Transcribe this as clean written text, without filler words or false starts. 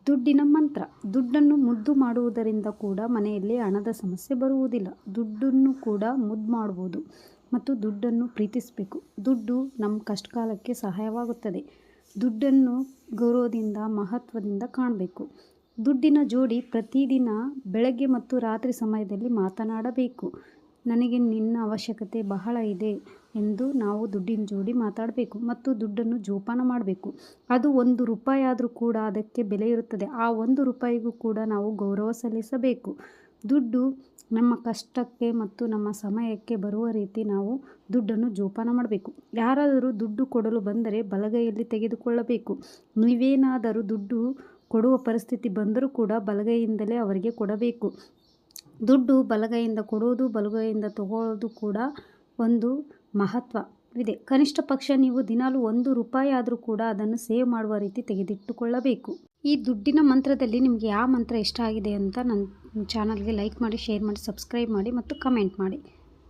ದುಡ್ಡಿನ ಮಂತ್ರ. ದುಡ್ಡನ್ನು ಮುದ್ದು ಮಾಡುವುದರಿಂದ ಕೂಡ ಮನೆಯಲ್ಲಿ ಹಣದ ಸಮಸ್ಯೆ ಬರುವುದಿಲ್ಲ. ದುಡ್ಡನ್ನು ಕೂಡ ಮುದ್ದು ಮಾಡ್ಬೋದು ಮತ್ತು ದುಡ್ಡನ್ನು ಪ್ರೀತಿಸಬೇಕು. ದುಡ್ಡು ನಮ್ಮ ಕಷ್ಟಕಾಲಕ್ಕೆ ಸಹಾಯವಾಗುತ್ತದೆ. ದುಡ್ಡನ್ನು ಗೌರವದಿಂದ ಮಹತ್ವದಿಂದ ಕಾಣಬೇಕು. ದುಡ್ಡಿನ ಜೋಡಿ ಪ್ರತಿದಿನ ಬೆಳಗ್ಗೆ ಮತ್ತು ರಾತ್ರಿ ಸಮಯದಲ್ಲಿ ಮಾತನಾಡಬೇಕು. ನನಗೆ ನಿನ್ನ ಅವಶ್ಯಕತೆ ಬಹಳ ಇದೆ ಎಂದು ನಾವು ದುಡ್ಡಿನ ಜೋಡಿ ಮಾತಾಡಬೇಕು ಮತ್ತು ದುಡ್ಡನ್ನು ಜೋಪಾನ ಮಾಡಬೇಕು. ಅದು 1 ರೂಪಾಯಿ ಆದರೂ ಕೂಡ ಅದಕ್ಕೆ ಬೆಲೆ ಇರುತ್ತದೆ. ಆ 1 ರೂಪಾಯಿಗೂ ಕೂಡ ನಾವು ಗೌರವ ಸಲ್ಲಿಸಬೇಕು. ದುಡ್ಡು ನಮ್ಮ ಕಷ್ಟಕ್ಕೆ ಮತ್ತು ನಮ್ಮ ಸಮಯಕ್ಕೆ ಬರುವ ರೀತಿ ನಾವು ದುಡ್ಡನ್ನು ಜೋಪಾನ ಮಾಡಬೇಕು. ಯಾರಾದರೂ ದುಡ್ಡು ಕೊಡಲು ಬಂದರೆ ಬಲಗೈಯಲ್ಲಿ ತೆಗೆದುಕೊಳ್ಳಬೇಕು. ನೀವೇನಾದರೂ ದುಡ್ಡು ಕೊಡುವ ಪರಿಸ್ಥಿತಿ ಬಂದರೂ ಕೂಡ ಬಲಗೈಯಿಂದಲೇ ಅವರಿಗೆ ಕೊಡಬೇಕು. ದುಡ್ಡು ಬಲಗೈಯಿಂದ ಕೊಡುವುದು ಬಲಗೈಯಿಂದ ತಗೊಳ್ಳೋದು ಕೂಡ ಒಂದು ಮಹತ್ವವಿದೆ. ಕನಿಷ್ಠ ಪಕ್ಷ ನೀವು ದಿನಾಲೂ 1 ರೂಪಾಯಿ ಆದರೂ ಕೂಡ ಅದನ್ನು ಸೇವ್ ಮಾಡುವ ರೀತಿ ತೆಗೆದಿಟ್ಟುಕೊಳ್ಳಬೇಕು. ಈ ದುಡ್ಡಿನ ಮಂತ್ರದಲ್ಲಿ ನಿಮಗೆ ಯಾವ ಮಂತ್ರ ಇಷ್ಟ ಆಗಿದೆ ಅಂತ ನನ್ನ ಚಾನಲ್ಗೆ ಲೈಕ್ ಮಾಡಿ, ಶೇರ್ ಮಾಡಿ, ಸಬ್ಸ್ಕ್ರೈಬ್ ಮಾಡಿ ಮತ್ತು ಕಮೆಂಟ್ ಮಾಡಿ.